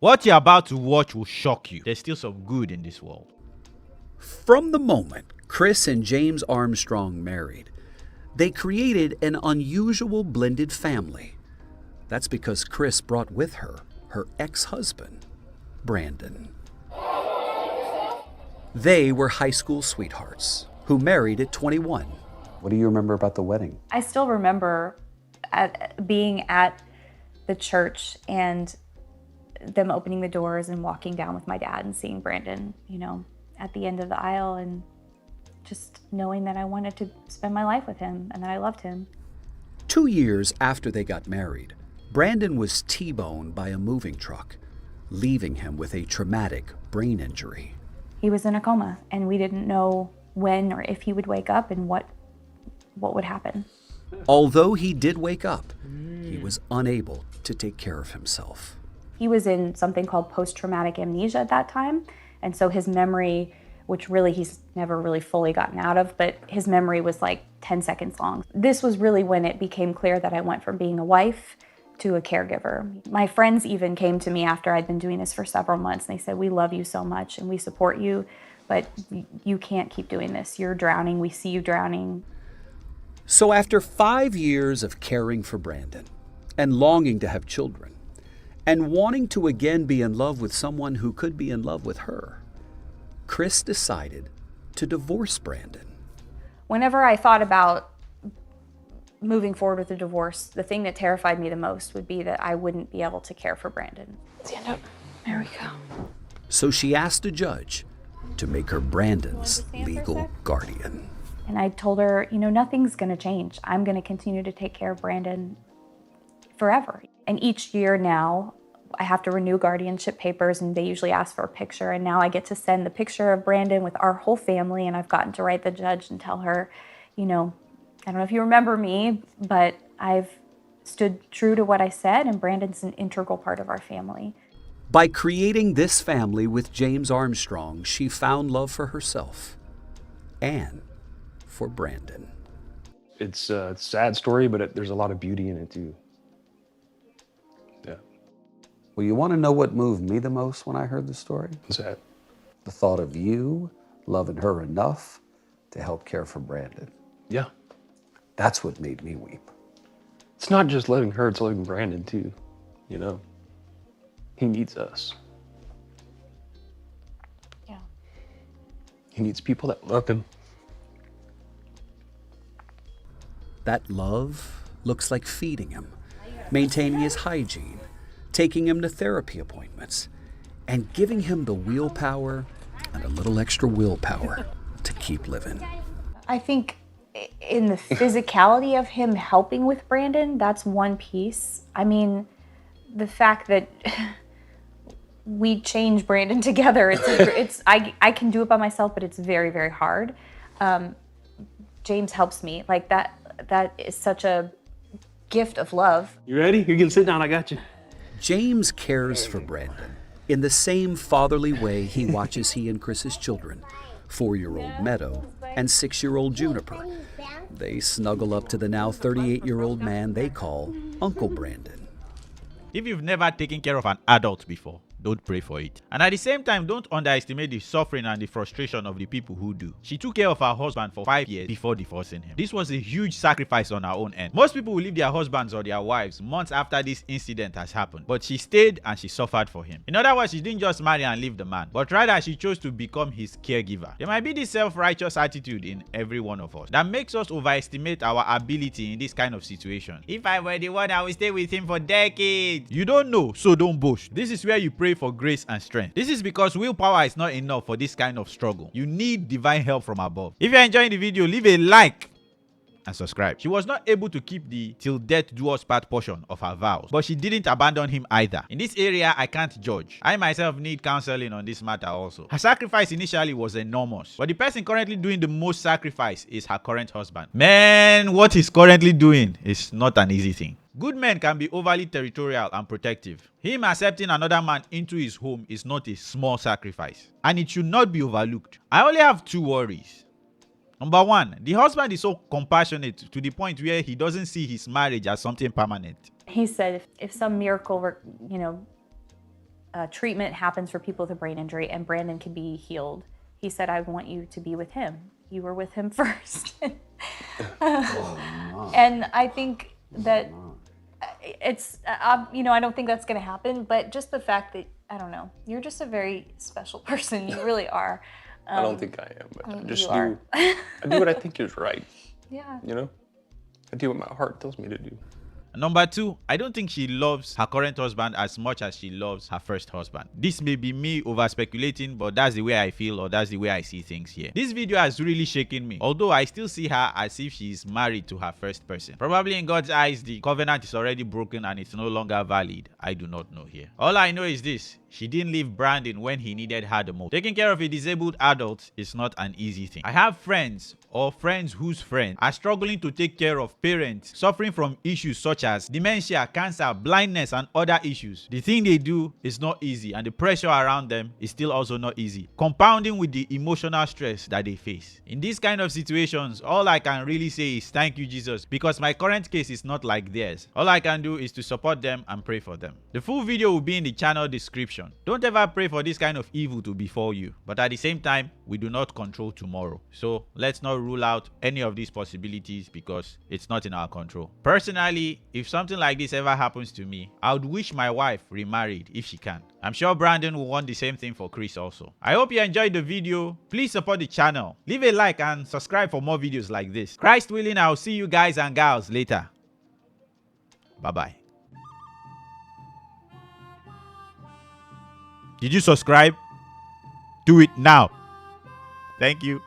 What you're about to watch will shock you. There's still some good in this world. From the moment Chris and James Armstrong married, they created an unusual blended family. That's because Chris brought with her ex-husband, Brandon. They were high school sweethearts who married at 21. What do you remember about the wedding? I still remember being at the church and them opening the doors and walking down with my dad and seeing Brandon, at the end of the aisle, and just knowing that I wanted to spend my life with him and that I loved him. 2 years after they got married, Brandon was T-boned by a moving truck, leaving him with a traumatic brain injury. He was in a coma, and we didn't know when or if he would wake up and what would happen. Although he did wake up, he was unable to take care of himself. He was in something called post-traumatic amnesia at that time, and so his memory, which really he's never really fully gotten out of, but his memory was like 10 seconds long. This was really when it became clear that I went from being a wife to a caregiver. My friends even came to me after I'd been doing this for several months, and they said, "We love you so much and we support you, but you can't keep doing this. You're drowning. We see you drowning." So after 5 years of caring for Brandon and longing to have children and wanting to again be in love with someone who could be in love with her, Chris decided to divorce Brandon. Whenever I thought about moving forward with the divorce, the thing that terrified me the most would be that I wouldn't be able to care for Brandon. Stand up. There we go. So she asked a judge to make her Brandon's legal guardian. And I told her, nothing's going to change. I'm going to continue to take care of Brandon forever. And each year now, I have to renew guardianship papers, and they usually ask for a picture. And now I get to send the picture of Brandon with our whole family, and I've gotten to write the judge and tell her, I don't know if you remember me, but I've stood true to what I said, and Brandon's an integral part of our family. By creating this family with James Armstrong, she found love for herself and for Brandon. It's a sad story, but there's a lot of beauty in it too. Yeah. Well, you want to know what moved me the most when I heard the story? What's that? The thought of you loving her enough to help care for Brandon. Yeah. That's what made me weep. It's not just loving her, it's loving Brandon too, He needs us. Yeah. He needs people that love him. That love looks like feeding him, maintaining his hygiene, taking him to therapy appointments, and giving him the willpower and a little extra willpower to keep living. I think in the physicality of him helping with Brandon, that's one piece. I mean, the fact that we change Brandon together, I can do it by myself, but it's very, very hard. James helps me. Like that is such a gift of love. You ready? You can sit down, I got you. James cares for Brandon in the same fatherly way he watches he and Chris's children, 4-year-old Meadow and 6-year-old Juniper. They snuggle up to the now 38-year-old man they call Uncle Brandon. If you've never taken care of an adult before, don't pray for it. And at the same time, don't underestimate the suffering and the frustration of the people who do. She took care of her husband for 5 years before divorcing him. This was a huge sacrifice on her own end. Most people will leave their husbands or their wives months after this incident has happened, but she stayed and she suffered for him. In other words, she didn't just marry and leave the man, but rather she chose to become his caregiver. There might be this self-righteous attitude in every one of us that makes us overestimate our ability in this kind of situation. If I were the one, I would stay with him for decades. You don't know, so don't boast. This is where you pray for grace and strength. This is because willpower is not enough for this kind of struggle. You need divine help from above. If you're enjoying the video, leave a like and subscribe. She was not able to keep the till death do us part portion of her vows, but she didn't abandon him either. In this area, I can't judge. I myself need counseling on this matter also. Her sacrifice initially was enormous, but the person currently doing the most sacrifice is her current husband. Man, what he's currently doing is not an easy thing. Good men can be overly territorial and protective. Him accepting another man into his home is not a small sacrifice, and it should not be overlooked. I only have 2 worries. Number 1, the husband is so compassionate to the point where he doesn't see his marriage as something permanent. He said if some miracle were, treatment happens for people with a brain injury and Brandon can be healed. He said, I want you to be with him. You were with him first. And I think that it's, I don't think that's going to happen, but just the fact that, I don't know, you're just a very special person. You really are. I don't think I am, but I just you I do what I think is right. Yeah. You know? I do what my heart tells me to do. Number 2, I don't think she loves her current husband as much as she loves her first husband. This may be me over speculating, but that's the way I feel, or that's the way I see things here. This video has really shaken me, although I still see her as if she is married to her first person. Probably in God's eyes, the covenant is already broken and it's no longer valid. I do not know here. All I know is this: she didn't leave Brandon when he needed her the most. Taking care of a disabled adult is not an easy thing. I have friends or friends whose friends are struggling to take care of parents suffering from issues such as dementia, cancer, blindness, and other issues. The thing they do is not easy, and the pressure around them is still also not easy, compounding with the emotional stress that they face. In these kind of situations, all I can really say is thank you, Jesus, because my current case is not like theirs. All I can do is to support them and pray for them. The full video will be in the channel description. Don't ever pray for this kind of evil to befall you, but at the same time, we do not control tomorrow. So let's not rule out any of these possibilities because it's not in our control. Personally, if something like this ever happens to me, I would wish my wife remarried if she can. I'm sure Brandon will want the same thing for Chris also. I hope you enjoyed the video. Please support the channel. Leave a like and subscribe for more videos like this. Christ willing, I'll see you guys and gals later. Bye-bye. Did you subscribe? Do it now. Thank you.